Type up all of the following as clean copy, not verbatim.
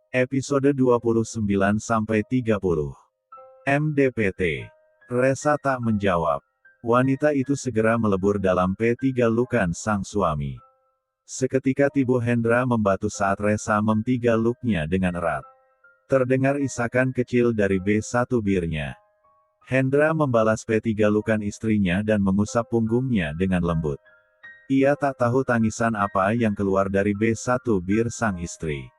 Episode 29-30. MDPT. Resa tak menjawab. Wanita itu segera melebur dalam P3 lukan sang suami. Seketika Tibu Hendra membatu saat Resa memtiga-luknya dengan erat. Terdengar isakan kecil dari B1 birnya. Hendra membalas P3 lukan istrinya dan mengusap punggungnya dengan lembut. Ia tak tahu tangisan apa yang keluar dari B1 bir sang istri.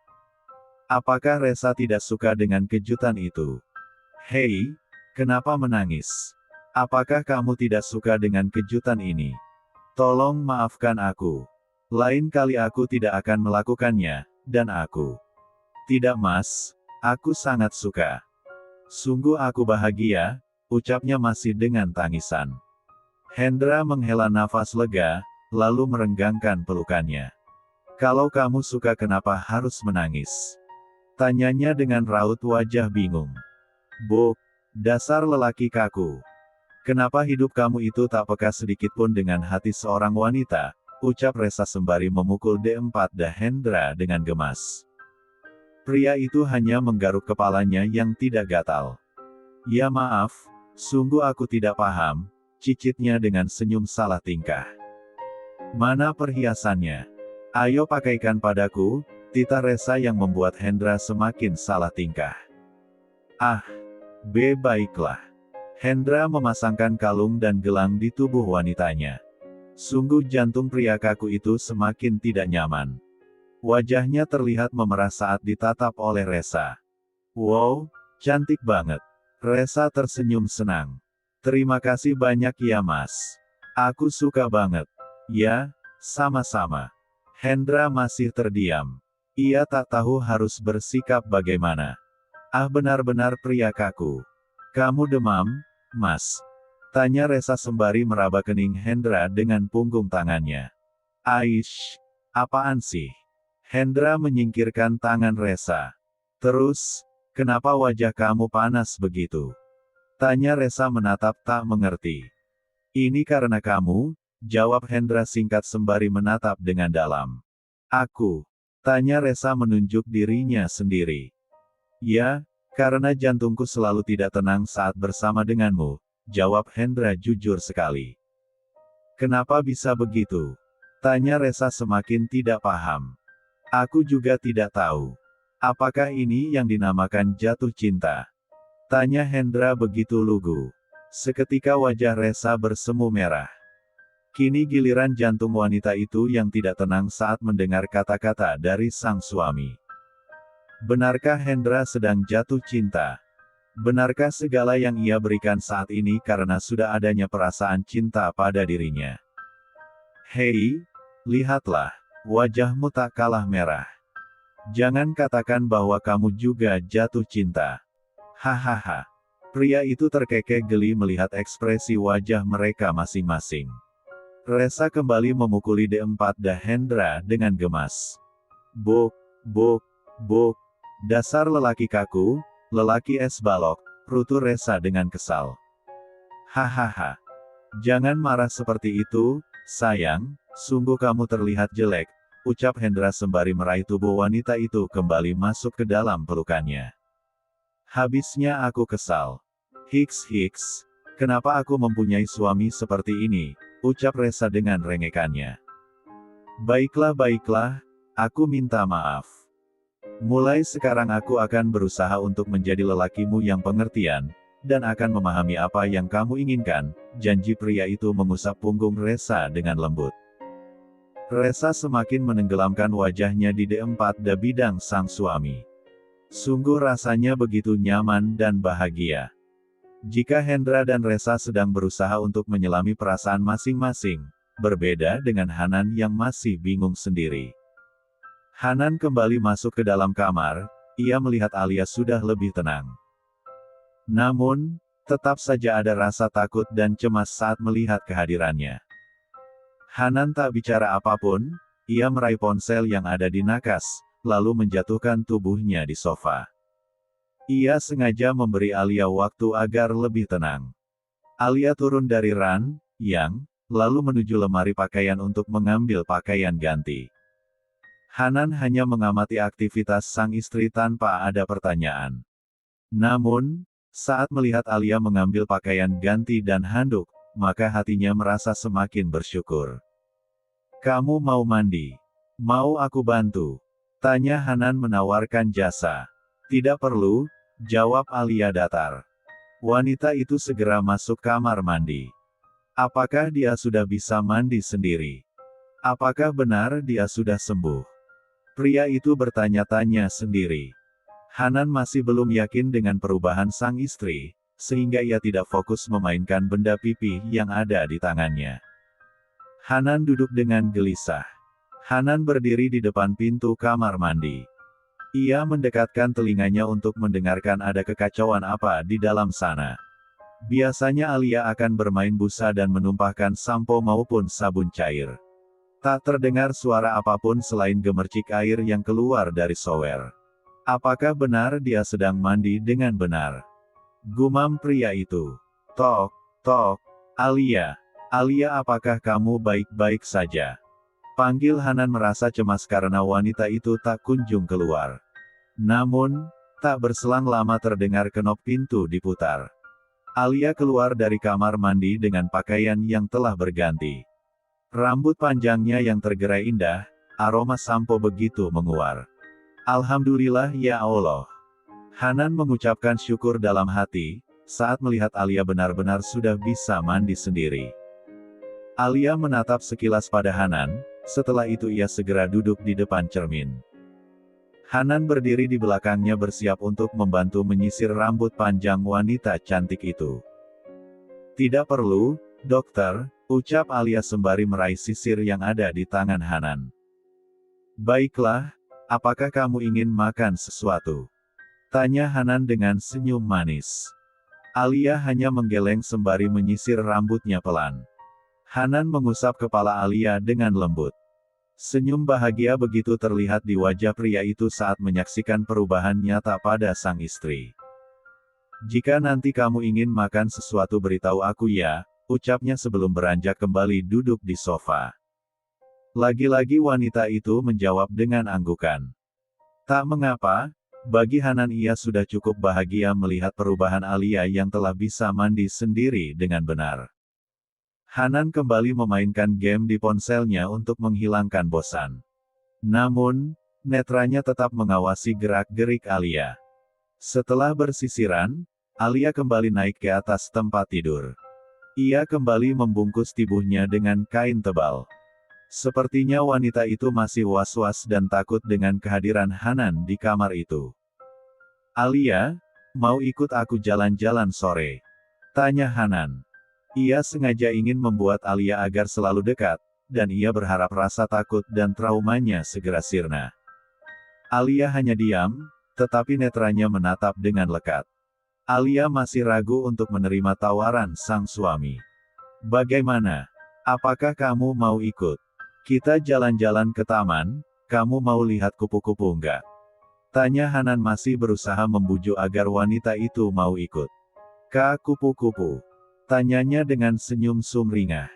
Apakah Resa tidak suka dengan kejutan itu? Hei, kenapa menangis? Apakah kamu tidak suka dengan kejutan ini? Tolong maafkan aku. Lain kali aku tidak akan melakukannya, dan aku. Tidak mas, aku sangat suka. Sungguh aku bahagia, ucapnya masih dengan tangisan. Hendra menghela nafas lega, lalu merenggangkan pelukannya. Kalau kamu suka kenapa harus menangis? Tanyanya dengan raut wajah bingung. Bok, dasar lelaki kaku. Kenapa hidup kamu itu tak peka sedikitpun dengan hati seorang wanita, ucap Resa sembari memukul D4 Hendra dengan gemas. Pria itu hanya menggaruk kepalanya yang tidak gatal. Ya maaf, sungguh aku tidak paham, cicitnya dengan senyum salah tingkah. Mana perhiasannya? Ayo pakaikan padaku, tita Resa yang membuat Hendra semakin salah tingkah. Ah, baiklah. Hendra memasangkan kalung dan gelang di tubuh wanitanya. Sungguh jantung pria kaku itu semakin tidak nyaman. Wajahnya terlihat memerah saat ditatap oleh Resa. Wow, cantik banget. Resa tersenyum senang. Terima kasih banyak ya mas. Aku suka banget. Ya, sama-sama. Hendra masih terdiam. Ia tak tahu harus bersikap bagaimana. Ah benar-benar pria kaku. Kamu demam, mas? Tanya Resa sembari meraba kening Hendra dengan punggung tangannya. Aish, apaan sih? Hendra menyingkirkan tangan Resa. Terus, kenapa wajah kamu panas begitu? Tanya Resa menatap tak mengerti. Ini karena kamu, jawab Hendra singkat sembari menatap dengan dalam. Aku. Tanya Resa menunjuk dirinya sendiri. Ya, karena jantungku selalu tidak tenang saat bersama denganmu, jawab Hendra jujur sekali. Kenapa bisa begitu? Tanya Resa semakin tidak paham. Aku juga tidak tahu. Apakah ini yang dinamakan jatuh cinta? Tanya Hendra begitu lugu. Seketika wajah Resa bersemu merah. Kini giliran jantung wanita itu yang tidak tenang saat mendengar kata-kata dari sang suami. Benarkah Hendra sedang jatuh cinta? Benarkah segala yang ia berikan saat ini karena sudah adanya perasaan cinta pada dirinya? Hei, lihatlah, wajahmu tak kalah merah. Jangan katakan bahwa kamu juga jatuh cinta. Hahaha. Pria itu terkekeh geli melihat ekspresi wajah mereka masing-masing. Resa kembali memukuli D4 Hendra dengan gemas. Bok, dasar lelaki kaku, lelaki es balok, rutu Resa dengan kesal. Hahaha. Jangan marah seperti itu, sayang, sungguh kamu terlihat jelek, ucap Hendra sembari meraih tubuh wanita itu kembali masuk ke dalam pelukannya. Habisnya aku kesal. Hiks, kenapa aku mempunyai suami seperti ini? Ucap Resa dengan rengekannya. Baiklah, aku minta maaf. Mulai sekarang aku akan berusaha untuk menjadi lelakimu yang pengertian, dan akan memahami apa yang kamu inginkan, janji pria itu mengusap punggung Resa dengan lembut. Resa semakin menenggelamkan wajahnya di D4 bidang sang suami. Sungguh rasanya begitu nyaman dan bahagia. Jika Hendra dan Resa sedang berusaha untuk menyelami perasaan masing-masing, berbeda dengan Hanan yang masih bingung sendiri. Hanan kembali masuk ke dalam kamar, ia melihat Alia sudah lebih tenang. Namun, tetap saja ada rasa takut dan cemas saat melihat kehadirannya. Hanan tak bicara apapun, ia meraih ponsel yang ada di nakas, lalu menjatuhkan tubuhnya di sofa. Ia sengaja memberi Alia waktu agar lebih tenang. Alia turun dari ranjang, lalu menuju lemari pakaian untuk mengambil pakaian ganti. Hanan hanya mengamati aktivitas sang istri tanpa ada pertanyaan. Namun, saat melihat Alia mengambil pakaian ganti dan handuk, maka hatinya merasa semakin bersyukur. "Kamu mau mandi? Mau aku bantu?" tanya Hanan menawarkan jasa. "Tidak perlu," jawab Alia datar. Wanita itu segera masuk kamar mandi. Apakah dia sudah bisa mandi sendiri? Apakah benar dia sudah sembuh? Pria itu bertanya-tanya sendiri. Hanan masih belum yakin dengan perubahan sang istri, sehingga ia tidak fokus memainkan benda pipih yang ada di tangannya. Hanan duduk dengan gelisah. Hanan berdiri di depan pintu kamar mandi. Ia mendekatkan telinganya untuk mendengarkan ada kekacauan apa di dalam sana. Biasanya Alia akan bermain busa dan menumpahkan sampo maupun sabun cair. Tak terdengar suara apapun selain gemercik air yang keluar dari shower. Apakah benar dia sedang mandi dengan benar? Gumam pria itu. "Tok, tok, Alia. Alia, apakah kamu baik-baik saja?" Panggil Hanan merasa cemas karena wanita itu tak kunjung keluar. Namun, tak berselang lama terdengar kenop pintu diputar. Alia keluar dari kamar mandi dengan pakaian yang telah berganti. Rambut panjangnya yang tergerai indah, aroma sampo begitu menguar. "Alhamdulillah ya Allah." Hanan mengucapkan syukur dalam hati, saat melihat Alia benar-benar sudah bisa mandi sendiri. Alia menatap sekilas pada Hanan, setelah itu ia segera duduk di depan cermin. Hanan berdiri di belakangnya bersiap untuk membantu menyisir rambut panjang wanita cantik itu. "Tidak perlu, dokter," ucap Alia sembari meraih sisir yang ada di tangan Hanan. "Baiklah, apakah kamu ingin makan sesuatu?" tanya Hanan dengan senyum manis. Alia hanya menggeleng sembari menyisir rambutnya pelan. Hanan mengusap kepala Alia dengan lembut. Senyum bahagia begitu terlihat di wajah pria itu saat menyaksikan perubahan nyata pada sang istri. "Jika nanti kamu ingin makan sesuatu beritahu aku ya," ucapnya sebelum beranjak kembali duduk di sofa. Lagi-lagi wanita itu menjawab dengan anggukan. Tak mengapa, bagi Hanan ia sudah cukup bahagia melihat perubahan Alia yang telah bisa mandi sendiri dengan benar. Hanan kembali memainkan game di ponselnya untuk menghilangkan bosan. Namun, netranya tetap mengawasi gerak-gerik Alia. Setelah bersisiran, Alia kembali naik ke atas tempat tidur. Ia kembali membungkus tubuhnya dengan kain tebal. Sepertinya wanita itu masih was-was dan takut dengan kehadiran Hanan di kamar itu. "Alia, mau ikut aku jalan-jalan sore?" tanya Hanan. Ia sengaja ingin membuat Alia agar selalu dekat, dan ia berharap rasa takut dan traumanya segera sirna. Alia hanya diam, tetapi netranya menatap dengan lekat. Alia masih ragu untuk menerima tawaran sang suami. "Bagaimana? Apakah kamu mau ikut? Kita jalan-jalan ke taman, kamu mau lihat kupu-kupu enggak?" tanya Hanan masih berusaha membujuk agar wanita itu mau ikut. "Kak, kupu-kupu?" tanyanya dengan senyum sumringah.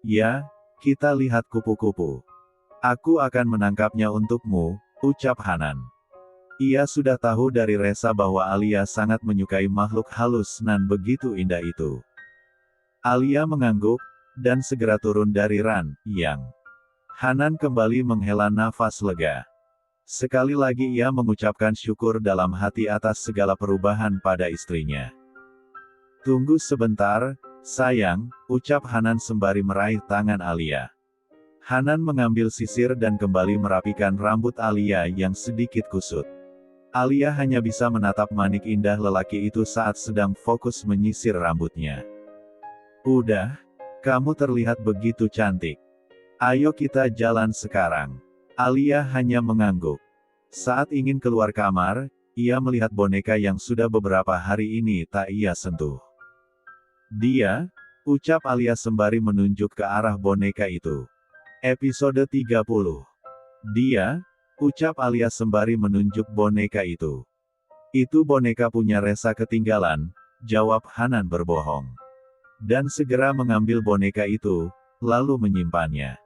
"Ya, kita lihat kupu-kupu. Aku akan menangkapnya untukmu," ucap Hanan. Ia sudah tahu dari Resa bahwa Alia sangat menyukai makhluk halus nan begitu indah itu. Alia mengangguk, dan segera turun dari ranjang. Hanan kembali menghela nafas lega. Sekali lagi ia mengucapkan syukur dalam hati atas segala perubahan pada istrinya. "Tunggu sebentar, sayang," ucap Hanan sembari meraih tangan Alia. Hanan mengambil sisir dan kembali merapikan rambut Alia yang sedikit kusut. Alia hanya bisa menatap manik indah lelaki itu saat sedang fokus menyisir rambutnya. "Udah, kamu terlihat begitu cantik. Ayo kita jalan sekarang." Alia hanya mengangguk. Saat ingin keluar kamar, ia melihat boneka yang sudah beberapa hari ini tak ia sentuh. "Dia," ucap Alia sembari menunjuk ke arah boneka itu. Episode 30. "Dia," ucap Alia sembari menunjuk boneka itu. "Itu boneka punya Resa ketinggalan," jawab Hanan berbohong. Dan segera mengambil boneka itu, lalu menyimpannya.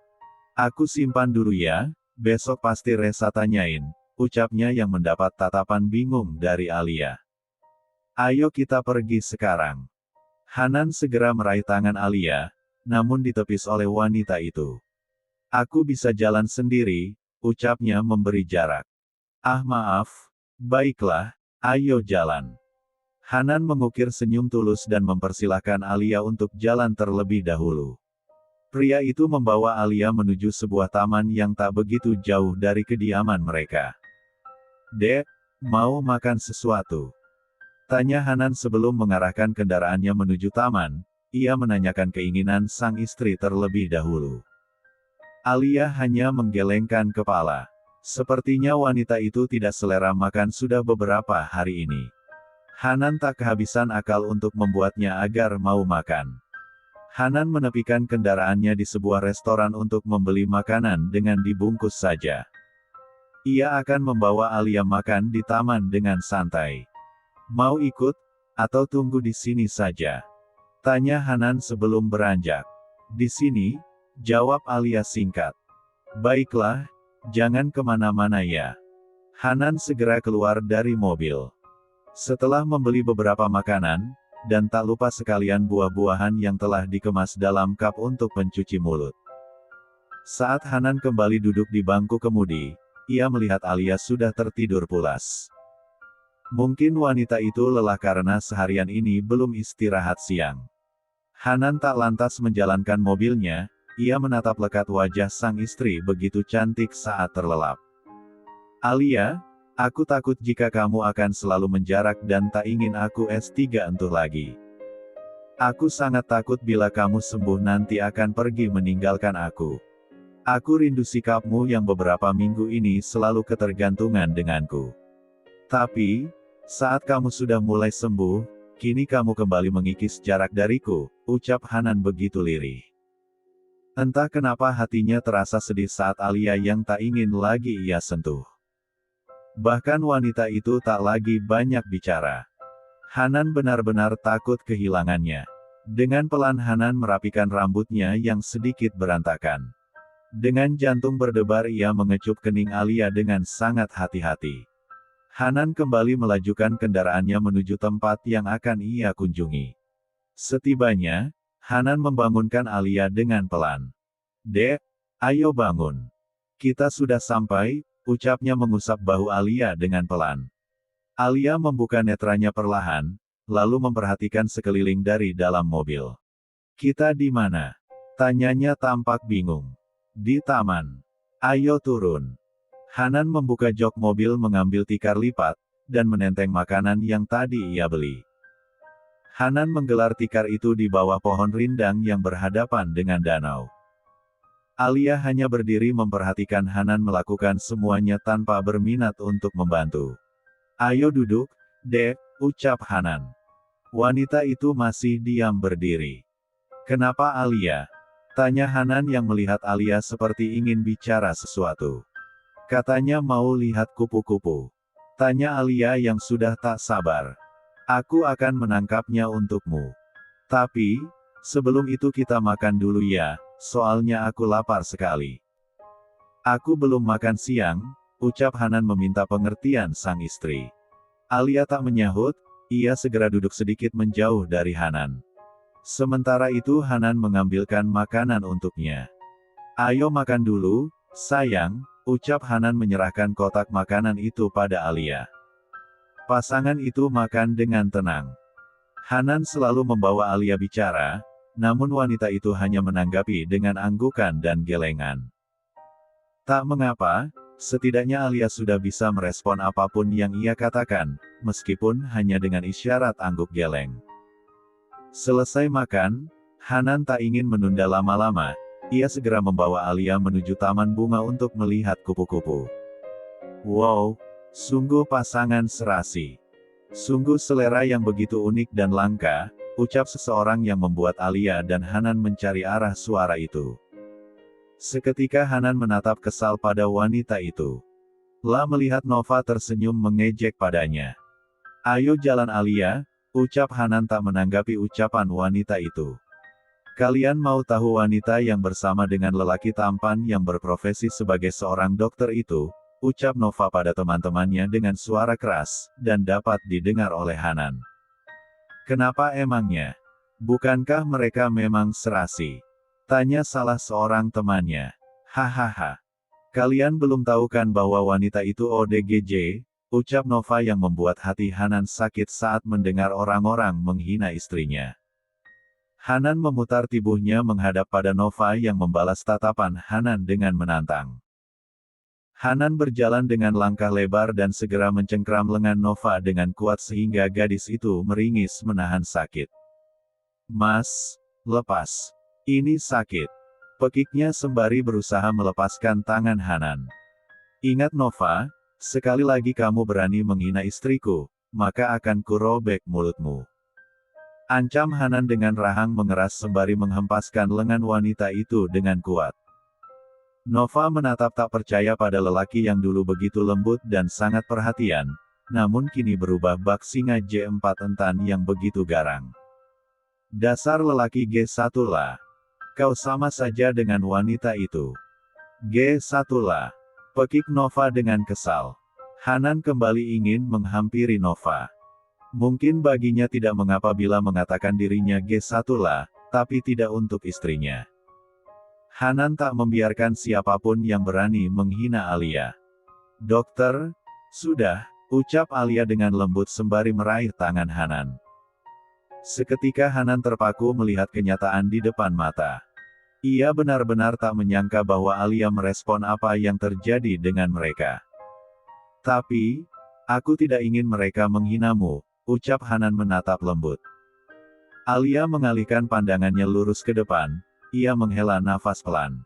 "Aku simpan dulu ya," besok pasti Resa tanyain, ucapnya yang mendapat tatapan bingung dari Alia. Ayo kita pergi sekarang. Hanan segera meraih tangan Alia, namun ditepis oleh wanita itu. Aku bisa jalan sendiri, ucapnya memberi jarak. Ah maaf, baiklah, ayo jalan. Hanan mengukir senyum tulus dan mempersilahkan Alia untuk jalan terlebih dahulu. Pria itu membawa Alia menuju sebuah taman yang tak begitu jauh dari kediaman mereka. Dek, mau makan sesuatu? Tanya Hanan sebelum mengarahkan kendaraannya menuju taman. Ia menanyakan keinginan sang istri terlebih dahulu. Alia hanya menggelengkan kepala. Sepertinya wanita itu tidak selera makan sudah beberapa hari ini. Hanan tak kehabisan akal untuk membuatnya agar mau makan. Hanan menepikan kendaraannya di sebuah restoran untuk membeli makanan dengan dibungkus saja. Ia akan membawa Alia makan di taman dengan santai. Mau ikut, atau tunggu di sini saja? Tanya Hanan sebelum beranjak. Di sini, jawab Alia singkat. Baiklah, jangan kemana-mana ya. Hanan segera keluar dari mobil. Setelah membeli beberapa makanan, dan tak lupa sekalian buah-buahan yang telah dikemas dalam cup untuk pencuci mulut. Saat Hanan kembali duduk di bangku kemudi, ia melihat Alia sudah tertidur pulas. Mungkin wanita itu lelah karena seharian ini belum istirahat siang. Hanan tak lantas menjalankan mobilnya, ia menatap lekat wajah sang istri begitu cantik saat terlelap. Alia, aku takut jika kamu akan selalu menjarak dan tak ingin aku S3 entuh lagi. Aku sangat takut bila kamu sembuh nanti akan pergi meninggalkan aku. Aku rindu sikapmu yang beberapa minggu ini selalu ketergantungan denganku. Tapi, saat kamu sudah mulai sembuh, kini kamu kembali mengikis jarak dariku, ucap Hanan begitu lirih. Entah kenapa hatinya terasa sedih saat Alia yang tak ingin lagi ia sentuh. Bahkan wanita itu tak lagi banyak bicara. Hanan benar-benar takut kehilangannya. Dengan pelan Hanan merapikan rambutnya yang sedikit berantakan. Dengan jantung berdebar ia mengecup kening Alia dengan sangat hati-hati. Hanan kembali melajukan kendaraannya menuju tempat yang akan ia kunjungi. Setibanya, Hanan membangunkan Alia dengan pelan. Dek, ayo bangun. Kita sudah sampai, ucapnya mengusap bahu Alia dengan pelan. Alia membuka netranya perlahan, lalu memperhatikan sekeliling dari dalam mobil. Kita di mana? Tanyanya tampak bingung. Di taman. Ayo turun. Hanan membuka jok mobil mengambil tikar lipat, dan menenteng makanan yang tadi ia beli. Hanan menggelar tikar itu di bawah pohon rindang yang berhadapan dengan danau. Alia hanya berdiri memperhatikan Hanan melakukan semuanya tanpa berminat untuk membantu. Ayo duduk, Dek, ucap Hanan. Wanita itu masih diam berdiri. Kenapa Alia? Tanya Hanan yang melihat Alia seperti ingin bicara sesuatu. Katanya mau lihat kupu-kupu. Tanya Alia yang sudah tak sabar. Aku akan menangkapnya untukmu. Tapi, sebelum itu kita makan dulu ya, soalnya aku lapar sekali. Aku belum makan siang, ucap Hanan meminta pengertian sang istri. Alia tak menyahut, ia segera duduk sedikit menjauh dari Hanan. Sementara itu Hanan mengambilkan makanan untuknya. Ayo makan dulu, sayang, ucap Hanan menyerahkan kotak makanan itu pada Alia. Pasangan itu makan dengan tenang. Hanan selalu membawa Alia bicara, namun wanita itu hanya menanggapi dengan anggukan dan gelengan. Tak mengapa, setidaknya Alia sudah bisa merespon apapun yang ia katakan, meskipun hanya dengan isyarat angguk geleng. Selesai makan, Hanan tak ingin menunda lama-lama, ia segera membawa Alia menuju taman bunga untuk melihat kupu-kupu. Wow, sungguh pasangan serasi. Sungguh selera yang begitu unik dan langka, ucap seseorang yang membuat Alia dan Hanan mencari arah suara itu. Seketika Hanan menatap kesal pada wanita itu. La melihat Nova tersenyum mengejek padanya. Ayo jalan Alia, ucap Hanan tak menanggapi ucapan wanita itu. Kalian mau tahu wanita yang bersama dengan lelaki tampan yang berprofesi sebagai seorang dokter itu? Ucap Nova pada teman-temannya dengan suara keras, dan dapat didengar oleh Hanan. Kenapa emangnya? Bukankah mereka memang serasi? Tanya salah seorang temannya. Hahaha. Kalian belum tahu kan bahwa wanita itu ODGJ? Ucap Nova yang membuat hati Hanan sakit saat mendengar orang-orang menghina istrinya. Hanan memutar tubuhnya menghadap pada Nova yang membalas tatapan Hanan dengan menantang. Hanan berjalan dengan langkah lebar dan segera mencengkram lengan Nova dengan kuat sehingga gadis itu meringis menahan sakit. Mas, lepas. Ini sakit. Pekiknya sembari berusaha melepaskan tangan Hanan. Ingat Nova, sekali lagi kamu berani menghina istriku, maka akan kurobek mulutmu. Ancam Hanan dengan rahang mengeras sembari menghempaskan lengan wanita itu dengan kuat. Nova menatap tak percaya pada lelaki yang dulu begitu lembut dan sangat perhatian, namun kini berubah bak singa J4 entan yang begitu garang. Dasar lelaki G1 lah. Kau sama saja dengan wanita itu. G1 lah. Pekik Nova dengan kesal. Hanan kembali ingin menghampiri Nova. Mungkin baginya tidak mengapa bila mengatakan dirinya G1 lah, tapi tidak untuk istrinya. Hanan tak membiarkan siapapun yang berani menghina Alia. Dokter, sudah, ucap Alia dengan lembut sembari meraih tangan Hanan. Seketika Hanan terpaku melihat kenyataan di depan mata. Ia benar-benar tak menyangka bahwa Alia merespon apa yang terjadi dengan mereka. Tapi, aku tidak ingin mereka menghinamu, ucap Hanan menatap lembut. Alia mengalihkan pandangannya lurus ke depan, ia menghela nafas pelan.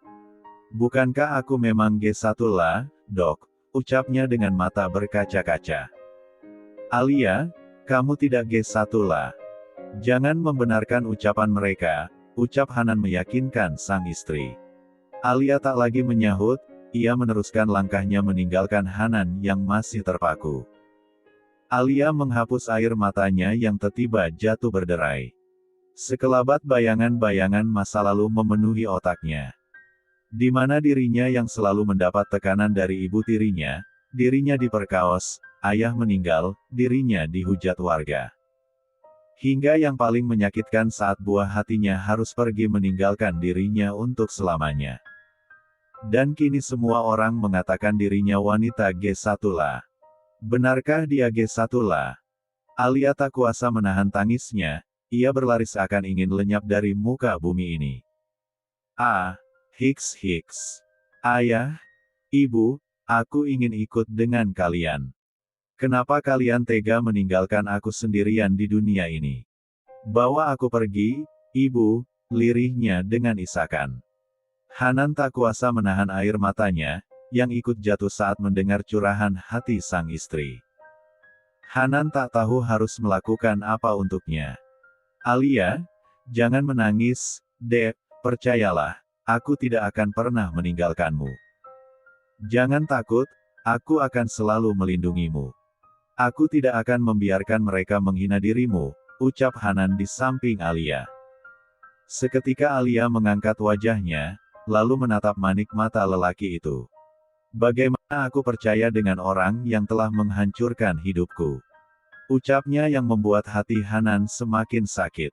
Bukankah aku memang G1 lah, dok, ucapnya dengan mata berkaca-kaca. Alia, kamu tidak G1 lah. Jangan membenarkan ucapan mereka, ucap Hanan meyakinkan sang istri. Alia tak lagi menyahut, ia meneruskan langkahnya meninggalkan Hanan yang masih terpaku. Alia menghapus air matanya yang tiba-tiba jatuh berderai. Sekelabat bayangan-bayangan masa lalu memenuhi otaknya. Di mana dirinya yang selalu mendapat tekanan dari ibu tirinya, dirinya diperkaos, ayah meninggal, dirinya dihujat warga. Hingga yang paling menyakitkan saat buah hatinya harus pergi meninggalkan dirinya untuk selamanya. Dan kini semua orang mengatakan dirinya wanita G1 lah. Benarkah dia G1 lah? Alia tak kuasa menahan tangisnya, ia berlari seakan ingin lenyap dari muka bumi ini. Hiks. Ayah, ibu, aku ingin ikut dengan kalian. Kenapa kalian tega meninggalkan aku sendirian di dunia ini? Bawa aku pergi, ibu, lirihnya dengan isakan. Hanan tak kuasa menahan air matanya, yang ikut jatuh saat mendengar curahan hati sang istri. Hanan tak tahu harus melakukan apa untuknya. Alia, jangan menangis, Dek, percayalah, aku tidak akan pernah meninggalkanmu. Jangan takut, aku akan selalu melindungimu. Aku tidak akan membiarkan mereka menghina dirimu, ucap Hanan di samping Alia. Seketika Alia mengangkat wajahnya, lalu menatap manik mata lelaki itu. Bagaimana aku percaya dengan orang yang telah menghancurkan hidupku? Ucapnya yang membuat hati Hanan semakin sakit.